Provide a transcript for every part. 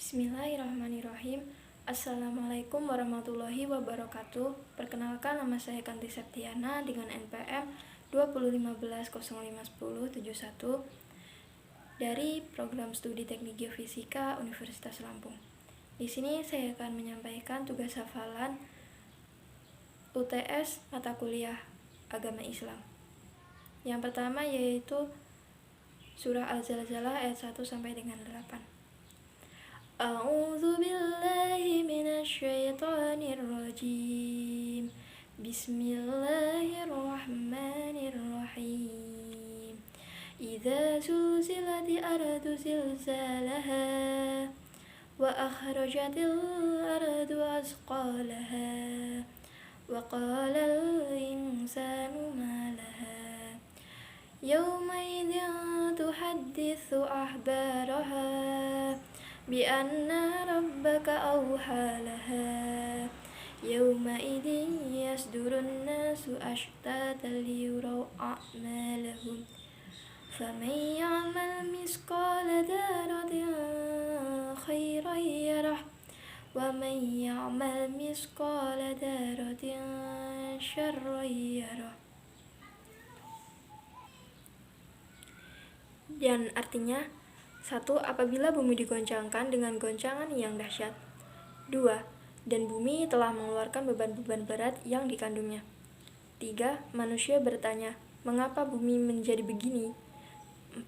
Bismillahirrahmanirrahim. Assalamualaikum warahmatullahi wabarakatuh. Perkenalkan, nama saya Kanti Septiana dengan NPM 2015051071 dari Program Studi Teknik Geofisika Universitas Lampung. Di sini saya akan menyampaikan tugas hafalan UTS mata kuliah Agama Islam. Yang pertama yaitu Surah Al-Zalzalah ayat 1 sampai dengan 8. A'udzu billahi minasyaitonir rajim. Bismillahirrahmanirrahim. Idza zulzilatil ardu zilzalaha wa akhrajatil ardu asqalaha wa qalal insanu ma laha yawma idzin tuhadditsu ahbaraha bi'anna rabbaka awhalaha yawma idin yasdurun nasu ashtatan liyuraw a'malahum faman ya'mal misqala dzarratin khairan yarah wa man ya'mal misqala dzarratin syarran yarah. Dan artinya, 1. Apabila bumi digoncangkan dengan goncangan yang dahsyat. 2. Dan bumi telah mengeluarkan beban-beban berat yang dikandungnya. 3. Manusia bertanya, mengapa bumi menjadi begini? 4.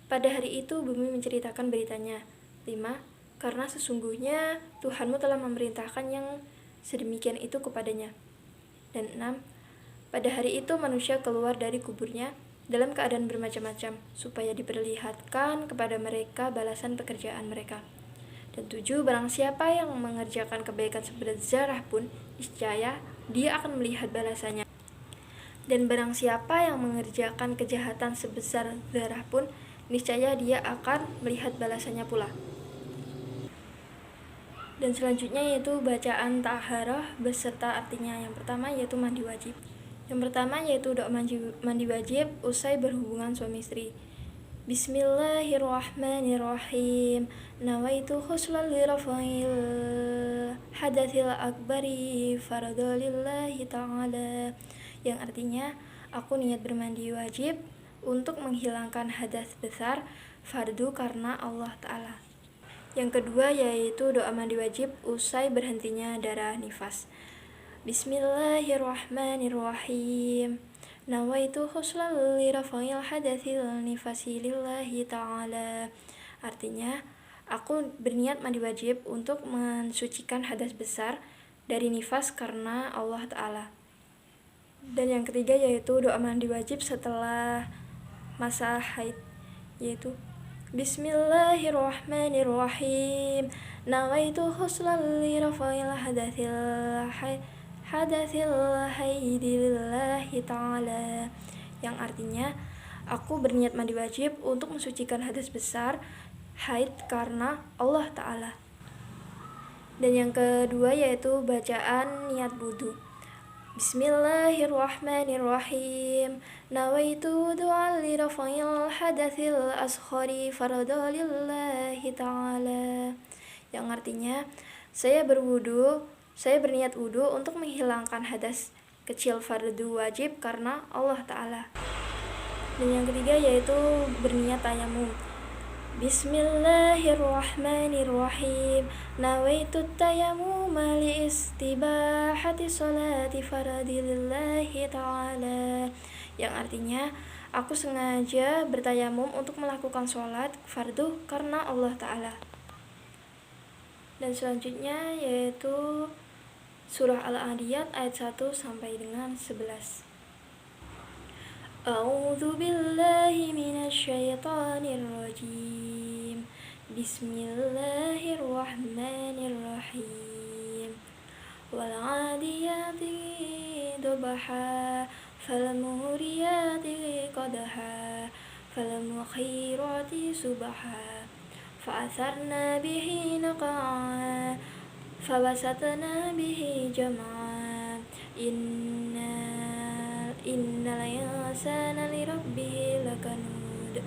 Pada hari itu bumi menceritakan beritanya. 5. Karena sesungguhnya Tuhanmu telah memerintahkan yang sedemikian itu kepadanya. Dan 6. Pada hari itu manusia keluar dari kuburnya dalam keadaan bermacam-macam, supaya diperlihatkan kepada mereka balasan pekerjaan mereka. Dan 7, barang siapa yang mengerjakan kebaikan seberat zarah pun, niscaya dia akan melihat balasannya. Dan barang siapa yang mengerjakan kejahatan sebesar zarah pun, niscaya dia akan melihat balasannya pula. Dan selanjutnya yaitu bacaan taharah beserta artinya. Yang pertama yaitu mandi wajib. Yang pertama yaitu doa mandi wajib usai berhubungan suami istri. Bismillahirrahmanirrahim. Nawaitu khuslal lirafa'il hadatsil akbari faradolillahi ta'ala. Yang artinya, aku niat bermandi wajib untuk menghilangkan hadas besar fardu karena Allah Ta'ala. Yang kedua yaitu doa mandi wajib usai berhentinya darah nifas. Bismillahirrahmanirrahim. Nawaitu khuslal lirafa'il hadatsil nifasi lillahi ta'ala. Artinya, aku berniat mandi wajib untuk mensucikan hadas besar dari nifas karena Allah Ta'ala. Dan yang ketiga yaitu doa mandi wajib setelah masa haid, yaitu Bismillahirrahmanirrahim. Nawaitu khuslal lirafa'il hadatsil haidi lillahi ta'ala. Yang artinya, aku berniat mandi wajib untuk mensucikan hadas besar haid karena Allah Ta'ala. Dan yang kedua yaitu bacaan niat wudu. Bismillahirrahmanirrahim. Nawaitu du'a lirafa'il hadatsil asghari faradolillahi ta'ala. Yang artinya, saya berniat wudu untuk menghilangkan hadas kecil fardu wajib karena Allah Ta'ala. Dan yang ketiga yaitu berniat tayamum. Bismillahirrahmanirrahim. Nawaitu tayamuma li istibahati sholati faradilillahi ta'ala. Yang artinya, aku sengaja bertayamum untuk melakukan sholat fardu karena Allah Ta'ala. Dan selanjutnya yaitu Surah Al-Adiyat ayat 1 sampai dengan 11. A'udzu billahi minasyaitonir rajim. Bismillahirrahmanirrahim. Wal 'adiyati dhabaha fal muriyati qadaha fal mukhirati subha fa'atharna bihi naqa'a fawasatna bihi jam'a innal insana lirabbih lakanud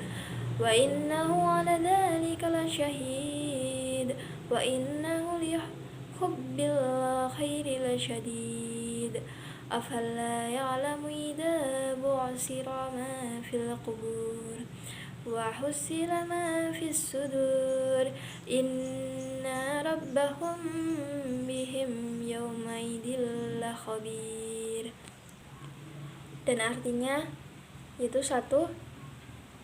wa innahu ala dzalika lasyahid wa innahu li hubbil khairi lasyadid afala ya'lamu idza bu'sira ma fil qubur wa husila ma fis sudur inna rabbahum bihim yawma idil khabir. Dan artinya yaitu 1.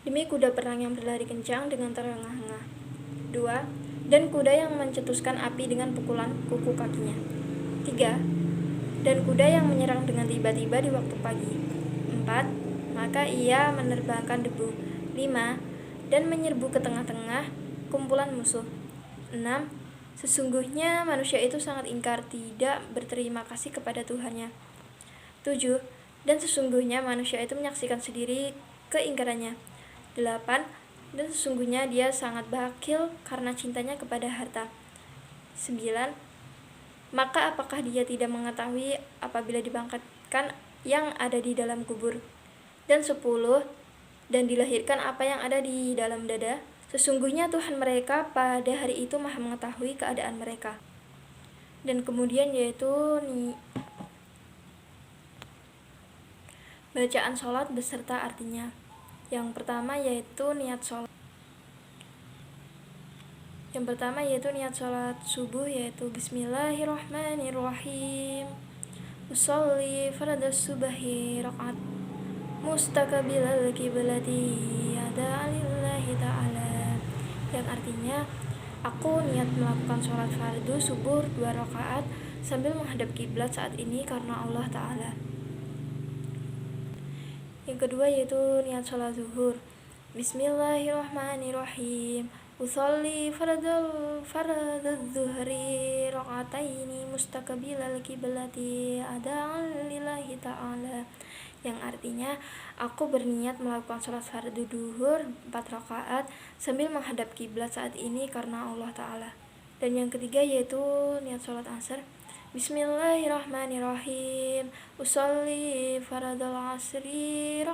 Demi kuda perang yang berlari kencang dengan terengah-engah. 2. Dan kuda yang mencetuskan api dengan pukulan kuku kakinya. 3. Dan kuda yang menyerang dengan tiba-tiba di waktu pagi. 4. Maka ia menerbangkan debu. 5. Dan menyerbu ke tengah-tengah kumpulan musuh. 6. Sesungguhnya manusia itu sangat ingkar, tidak berterima kasih kepada Tuhannya. 7. Dan sesungguhnya manusia itu menyaksikan sendiri keingkarannya. 8. Dan sesungguhnya dia sangat bakhil karena cintanya kepada harta. 9. Maka apakah dia tidak mengetahui apabila dibangkitkan yang ada di dalam kubur. Dan 10. Dan dilahirkan apa yang ada di dalam dada. Sesungguhnya Tuhan mereka pada hari itu maha mengetahui keadaan mereka. Dan kemudian yaitu bacaan sholat beserta artinya. Yang pertama yaitu niat sholat. Niat sholat subuh yaitu Bismillahirrahmanirrahim. Usolli fardhu subahi rakaat mustaqbilal qiblati ada lillahi ta'ala. Yang artinya aku niat melakukan sholat fardu subuh 2 rakaat sambil menghadap kiblat saat ini karena Allah Ta'ala. Yang kedua yaitu niat sholat zuhur. Bismillahirrahmanirrahim. Usolli fardhu zuhri rakaataini mustaqbilal qiblati ada lillahi ta'ala. Yang artinya aku berniat melakukan sholat fardu duhur 4 rakaat sambil menghadap kiblat saat ini karena Allah Ta'ala. Dan yang ketiga yaitu niat sholat asar. Bismillahirrahmanirrahim. Usolli fardal asri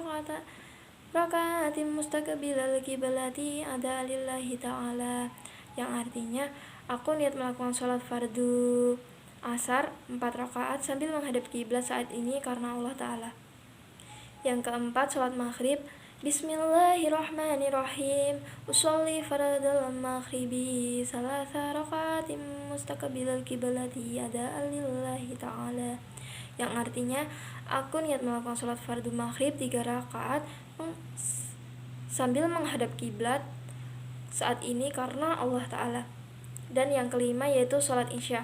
rakaatim mustaqbilal qiblati ada lillahi ta'ala. Yang artinya aku niat melakukan sholat fardu asar 4 rakaat sambil menghadap kiblat saat ini karena Allah Ta'ala. Yang keempat sholat maghrib. Bismillahirrahmanirrahim. Usolli fardal maghribi salasa rakaatim mustaqbilal qiblati ada lillahi ta'ala. Yang artinya aku niat melakukan sholat fardu maghrib 3 rakaat sambil menghadap kiblat saat ini karena Allah Ta'ala. Dan yang kelima yaitu sholat isya.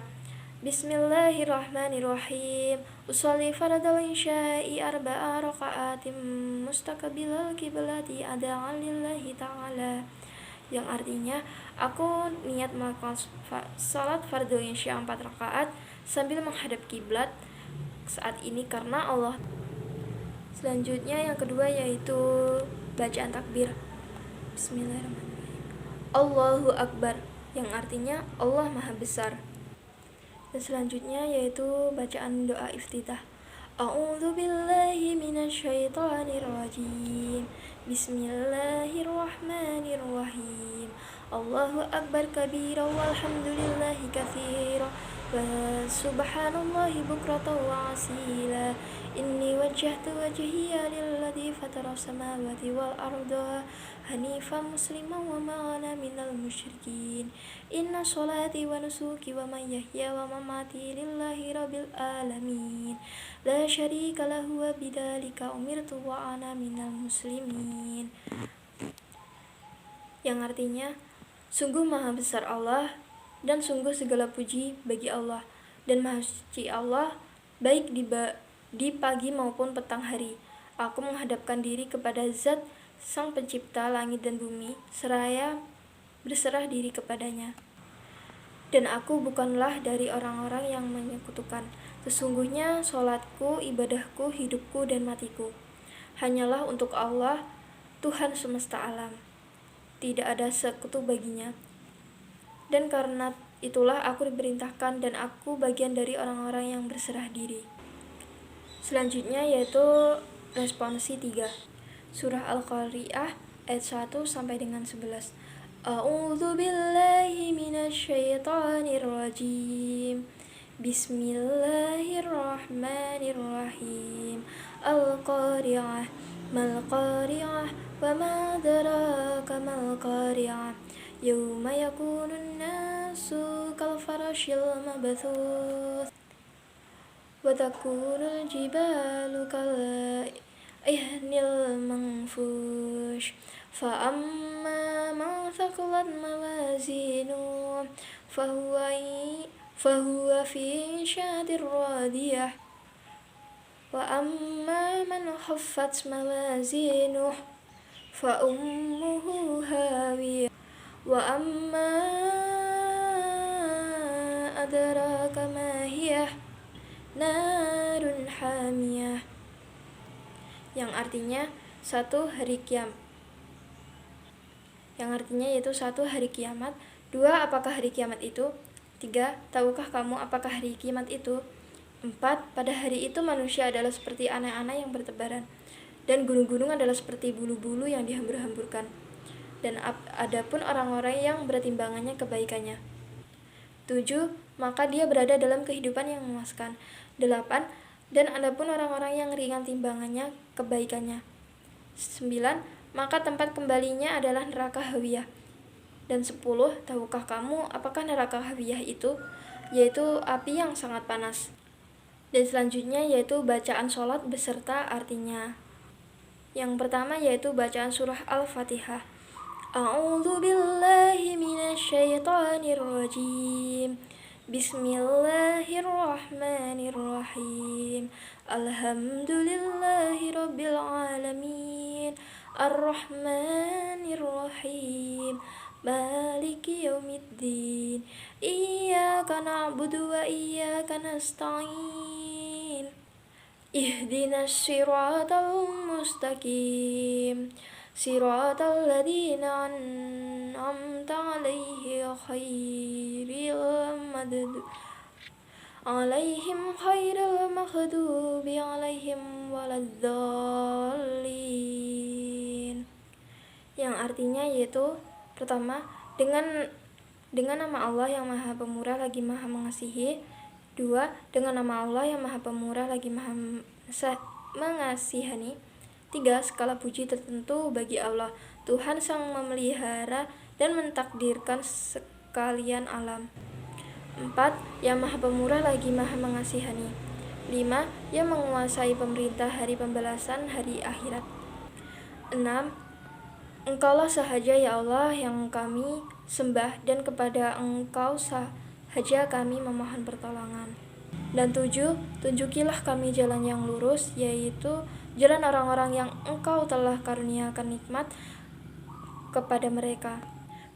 Bismillahirrahmanirrahim. Usolli fardal isya'i 4 rakaatim mustaqbilal qiblati ada lillahi ta'ala. Yang artinya aku niat melakukan salat fardu isya 4 rakaat sambil menghadap kiblat saat ini karena Allah. Selanjutnya yang kedua yaitu bacaan takbir. Bismillahirrahmanirrahim. Allahu Akbar, yang artinya Allah Maha Besar. Dan selanjutnya yaitu bacaan doa iftitah. A'udzu billahi minasyaitonir rajim. Bismillahirrahmanirrahim. Allahu akbar kabira walhamdulillahi katsira wa subhanallahi bukratan wa asila. Inni wajjahtu wajhiya lilladzi fatara samawati wal arda hanifan musliman wa ma ana minal musyrikin. Inna sholati wa nusuki wa mahyaya wa mamati lillahi rabbil alamin. La syarika lahu wa bidzalika umirtu wa ana minal muslimin. Yang artinya sungguh maha besar Allah dan sungguh segala puji bagi Allah, dan maha suci Allah baik di pagi maupun petang hari. Aku menghadapkan diri kepada Zat Sang Pencipta langit dan bumi seraya berserah diri kepadanya. Dan aku bukanlah dari orang-orang yang menyekutukan. Sesungguhnya sholatku, ibadahku, hidupku, dan matiku hanyalah untuk Allah, Tuhan semesta alam. Tidak ada sekutu baginya. Dan karena itulah aku diperintahkan dan aku bagian dari orang-orang yang berserah diri. Selanjutnya yaitu responsi 3. Surah Al-Qari'ah ayat 1 sampai dengan 11. A'udzu billahi minasy الشيطان الرجيم بسم الله الرحمن الرحيم القارعة ما القارعة وما أدراك ما القارعة يوم يكون الناس كالفرش المبثوث وتكون الجبال كالعهن المنفوش فأما من ثقلت موازينه فهو في عيشة راضية وأما من خفت موازينه فأمه هاوية وأما أدراك ما هي نار حامية, yang artinya yaitu satu hari kiamat. 2. Apakah hari kiamat itu? 3. Tahukah kamu apakah hari kiamat itu? 4. Pada hari itu manusia adalah seperti anak-anak yang bertebaran, dan gunung-gunung adalah seperti bulu-bulu yang dihambur-hamburkan, dan adapun orang-orang yang bertimbangannya kebaikannya. 7. Maka dia berada dalam kehidupan yang memuaskan. 8. Dan adapun orang-orang yang ringan timbangannya kebaikannya. 9. Maka tempat kembalinya adalah neraka hawiyah. Dan 10. Tahukah kamu apakah neraka hawiyah itu? Yaitu api yang sangat panas. Dan selanjutnya yaitu bacaan sholat beserta artinya. Yang pertama yaitu bacaan surah Al-Fatihah. A'udzu billahi minasyaitonir rajim. Bismillahirrahmanirrahim. Alhamdulillahi rabbil alamin. Ar-Rahmanirrahim. Maliki yaumiddin. Iyyaka na'budu wa iyyaka nasta'in. Ihdinas siratal mustaqim. Siratal ladzina an'amta 'alaihim khairil maghdubi 'alaihim waladdallin. Yang artinya yaitu pertama dengan nama Allah yang Maha Pemurah lagi Maha Mengasihi. 2. Dengan nama Allah yang Maha Pemurah lagi Maha Mengasihani. 3. Segala puji tertentu bagi Allah, Tuhan sang memelihara dan mentakdirkan sekalian alam. 4. Yang Maha Pemurah lagi Maha Mengasihani. 5. Yang menguasai pemerintah hari pembalasan hari akhirat. 6. Engkaulah sahaja ya Allah yang kami sembah, dan kepada Engkau sahaja kami memohon pertolongan. Dan 7. Tunjukilah kami jalan yang lurus, yaitu jalan orang-orang yang Engkau telah karuniakan nikmat kepada mereka,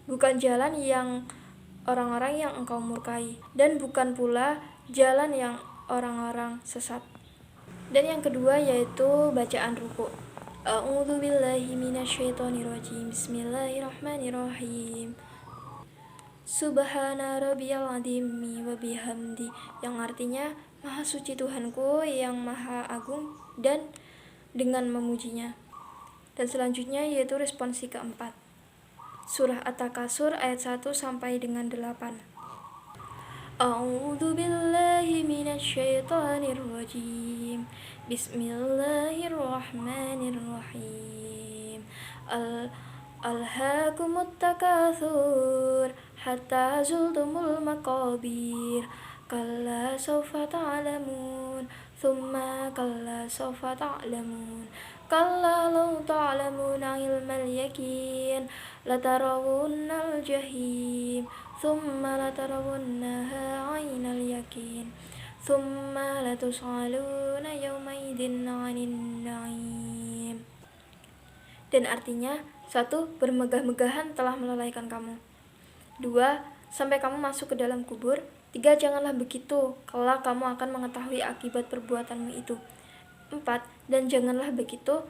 bukan jalan yang orang-orang yang Engkau murkai, dan bukan pula jalan yang orang-orang sesat. Dan yang kedua yaitu bacaan ruku. A'udzu billahi minasyaitonir rajim. Bismillahirrahmanirrahim. Subhana rabbiyal azimi wa bihamdi, yang artinya Maha suci Tuhanku yang Maha agung dan dengan memujinya. Dan selanjutnya yaitu responsi keempat. Surah At-Takasur ayat 1 sampai dengan 8. A'udzu billahi minasyaitonir rajim. Bismillahirrahmanirrahim. Alhaakumut takatsur hatta zultumul maqabir. Kalla sawfa ta'lamun, thumma kalla sawfa ta'lamun. Kalla law ta'lamuna ilmal yakin, latarawunnal jahim, thumma latarawunnaha 'ainal yakin, thumma latus'aluna yawmaidin 'anin na'im. Dan artinya 1. Bermegah-megahan telah melalaikan kamu. 2. Sampai kamu masuk ke dalam kubur. 3. Janganlah begitu, kelak kamu akan mengetahui akibat perbuatanmu itu. 4. Dan janganlah begitu,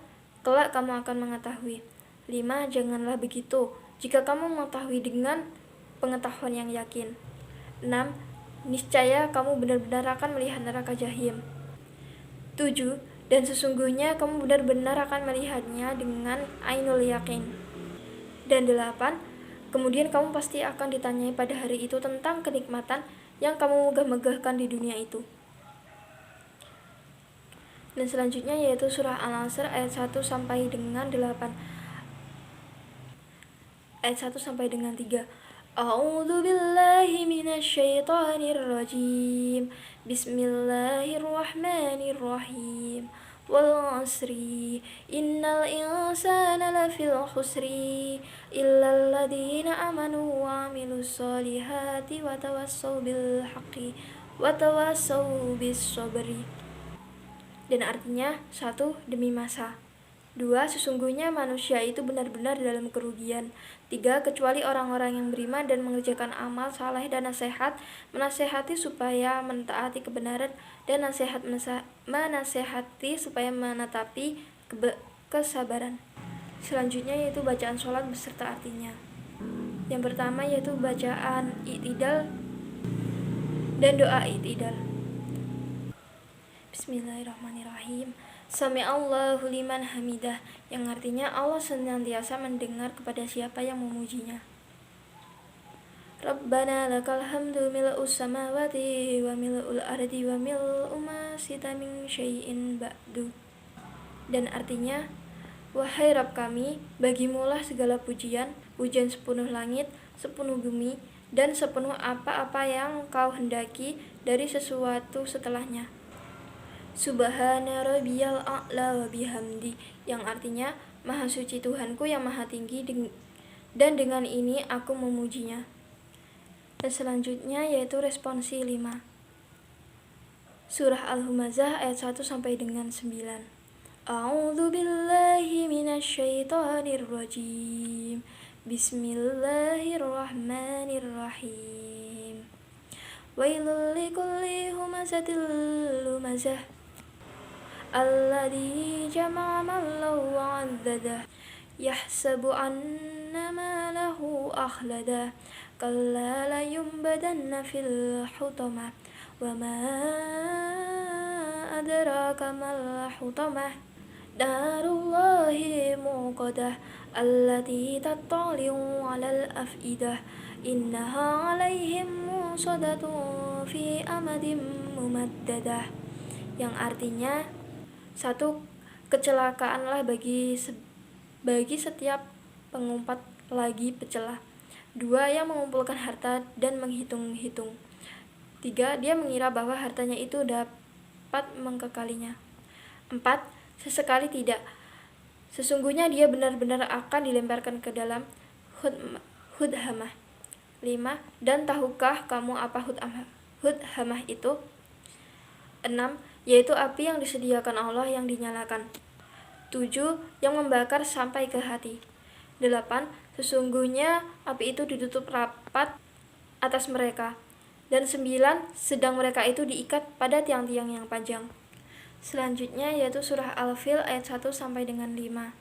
kelak kamu akan mengetahui. 5. Janganlah begitu, jika kamu mengetahui dengan pengetahuan yang yakin. 6. Niscaya kamu benar-benar akan melihat neraka jahim. 7. Dan sesungguhnya kamu benar-benar akan melihatnya dengan ainul yakin. Dan 8. Kemudian kamu pasti akan ditanyai pada hari itu tentang kenikmatan yang kamu megah-megahkan di dunia itu. Dan selanjutnya yaitu surah Al-Asr ayat 1 sampai dengan 8. Ayat 1 sampai dengan 3. A'udzu billahi minasyaitonir rajim. Bismillahirrahmanirrahim. Wal 'asri innal insana lafil khusri illal ladzina amanu wa 'amilus solihati wa tawassaw bil haqqi wa tawassaw bis sabri. Dan artinya, 1. Demi masa. 2. Sesungguhnya manusia itu benar-benar dalam kerugian. 3. Kecuali orang-orang yang beriman dan mengerjakan amal saleh dan menasehati supaya mentaati kebenaran, dan menasehati supaya menetapi kesabaran. Selanjutnya yaitu bacaan sholat beserta artinya. Yang pertama yaitu bacaan i'tidal dan doa i'tidal. Bismillahirrahmanirrahim. Sami'allahu liman hamidah, yang artinya Allah senantiasa mendengar kepada siapa yang memujinya. Rabbana lakal hamdu mil'us samawati wa mil'ul ardi wa mil'u ma sita min syai'in ba'du. Dan artinya, wahai Rabb kami, bagimulah segala pujian sepenuh langit, sepenuh bumi, dan sepenuh apa-apa yang kau hendaki dari sesuatu setelahnya. Subhana rabbiyal a'la wa bihamdi, yang artinya maha suci Tuhanku yang maha tinggi, dan dengan ini aku memujinya. Dan selanjutnya yaitu responsi 5. Surah Al-Humazah ayat 1 sampai dengan 9. A'udzu billahi minasyaitonir rajim. Bismillahirrahmanirrahim. Wailul likulli humazatil lumazah alladzi jama'a malahu wa 'addadah yahsabu anna malahu akhladah kalla la yumbadanna fil hutamah wa ma adraka mal hutamah narullahi muqadah allati tattali'u 'alal afidah innaha 'alaihim musadatun fi amadin mumaddadah. Yang artinya, 1. Kecelakaanlah bagi setiap pengumpat lagi pecela. 2. Yang mengumpulkan harta dan menghitung-hitung. 3. Dia mengira bahwa hartanya itu dapat mengkekalinya. 4. Sesekali tidak. Sesungguhnya dia benar-benar akan dilemparkan ke dalam hudhamah. 5. Dan tahukah kamu apa hudhamah itu? 6. Yaitu api yang disediakan Allah yang dinyalakan. 7. Yang membakar sampai ke hati. 8. Sesungguhnya api itu ditutup rapat atas mereka. Dan 9. Sedang mereka itu diikat pada tiang-tiang yang panjang. Selanjutnya yaitu surah Al-Fil ayat 1 sampai dengan 5.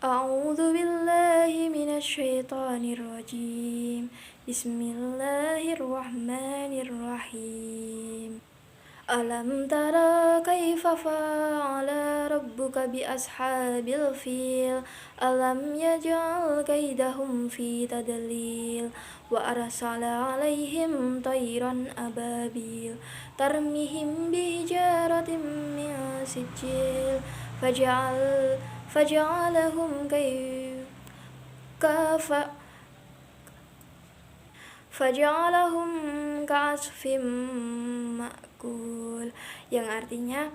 A'udzu billahi minasyaitonir rajim. Bismillahirrahmanirrahim. Alam tara kaifa fa'ala rabbuka bi ashabil fil alam yaj'al kaidahum fi tadlil wa arsala 'alaihim tayran ababil tarmihim bi hijaratin min sijil faj'alahum ka'asfim ma'kul, yang artinya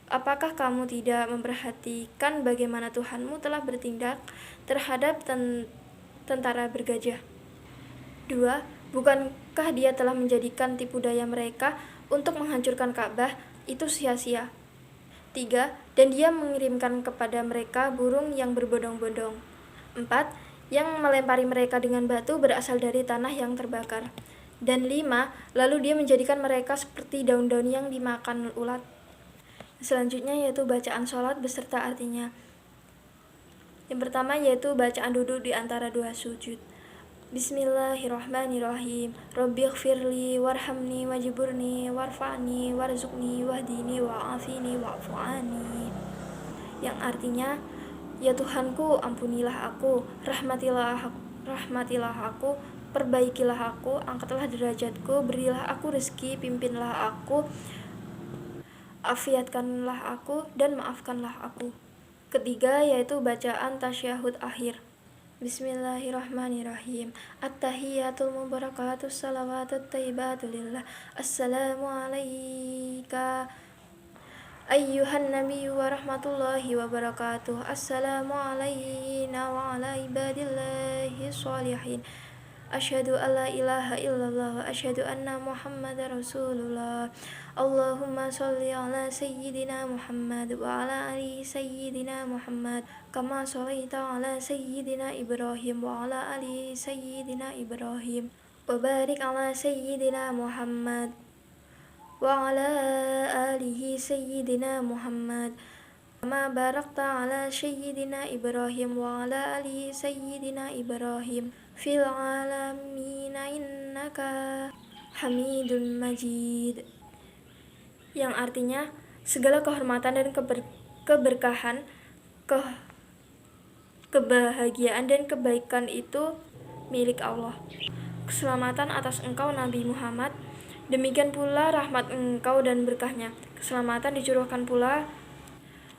apakah kamu tidak memperhatikan bagaimana Tuhanmu telah bertindak terhadap tentara bergajah? 2. Bukankah dia telah menjadikan tipu daya mereka untuk menghancurkan Ka'bah itu sia-sia? 3. Dan dia mengirimkan kepada mereka burung yang berbondong-bondong. 4. Yang melempari mereka dengan batu berasal dari tanah yang terbakar. Dan 5. Lalu dia menjadikan mereka seperti daun-daun yang dimakan ulat. Selanjutnya yaitu bacaan sholat beserta artinya. Yang pertama yaitu bacaan duduk di antara dua sujud. Bismillahirrahmanirrahim. Rabbighfirli warhamni wajburni warfa'ni warzuqni wahdini wa'afini wa'fu'ani. Yang artinya, ya Tuhanku, ampunilah aku, rahmatilah rahmatilah aku, perbaikilah aku, angkatlah derajatku, berilah aku rezeki, pimpinlah aku, afiatkanlah aku, dan maafkanlah aku. Ketiga yaitu bacaan tasyahud akhir. Bismillahirrahmanirrahim. At-tahiyatul mubarakatus salawatut tayyibatu lillah. Assalamu alayka ayyuhan nabiyyu wa rahmatullahi wa barakatuh. Assalamu alayna wa ala ibadillahi sholihin. Asyhadu an la ilaha illallah wa asyhadu anna muhammadar rasulullah. Allahumma sholli ala sayyidina Muhammad wa ala ali sayyidina Muhammad kama shallaita ala sayyidina Ibrahim wa ala ali sayyidina Ibrahim wa barik ala sayyidina Muhammad wa ala alihi sayyidina Muhammad kama barakta ala sayyidina Ibrahim wa ala ali sayyidina Ibrahim fil alamina innaka Hamidun Majid, yang artinya segala kehormatan dan keberkahan, kebahagiaan dan kebaikan itu milik Allah. Keselamatan atas engkau Nabi Muhammad, demikian pula rahmat engkau dan berkahnya. Keselamatan dicurahkan pula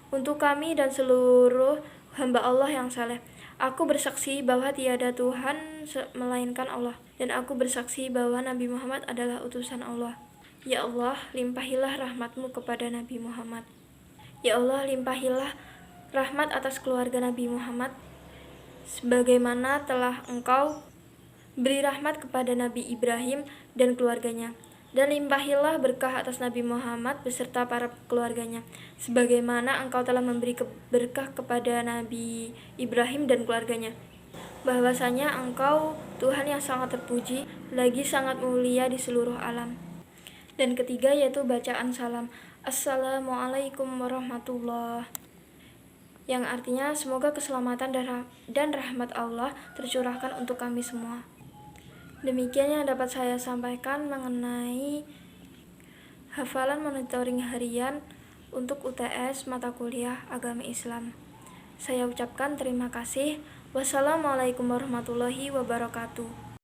untuk kami dan seluruh hamba Allah yang saleh. Aku bersaksi bahwa tiada Tuhan melainkan Allah, dan aku bersaksi bahwa Nabi Muhammad adalah utusan Allah. Ya Allah, limpahilah rahmat-Mu kepada Nabi Muhammad. Ya Allah, limpahilah rahmat atas keluarga Nabi Muhammad, sebagaimana telah Engkau beri rahmat kepada Nabi Ibrahim dan keluarganya. Dan limpahilah berkah atas Nabi Muhammad beserta para keluarganya, sebagaimana Engkau telah memberi berkah kepada Nabi Ibrahim dan keluarganya. Bahwasanya Engkau Tuhan yang sangat terpuji, lagi sangat mulia di seluruh alam. Dan ketiga yaitu bacaan salam. Assalamualaikum warahmatullahi, yang artinya semoga keselamatan dan rahmat Allah tercurahkan untuk kami semua. Demikian yang dapat saya sampaikan mengenai hafalan monitoring harian untuk UTS mata kuliah agama Islam. Saya ucapkan terima kasih. Wassalamualaikum warahmatullahi wabarakatuh.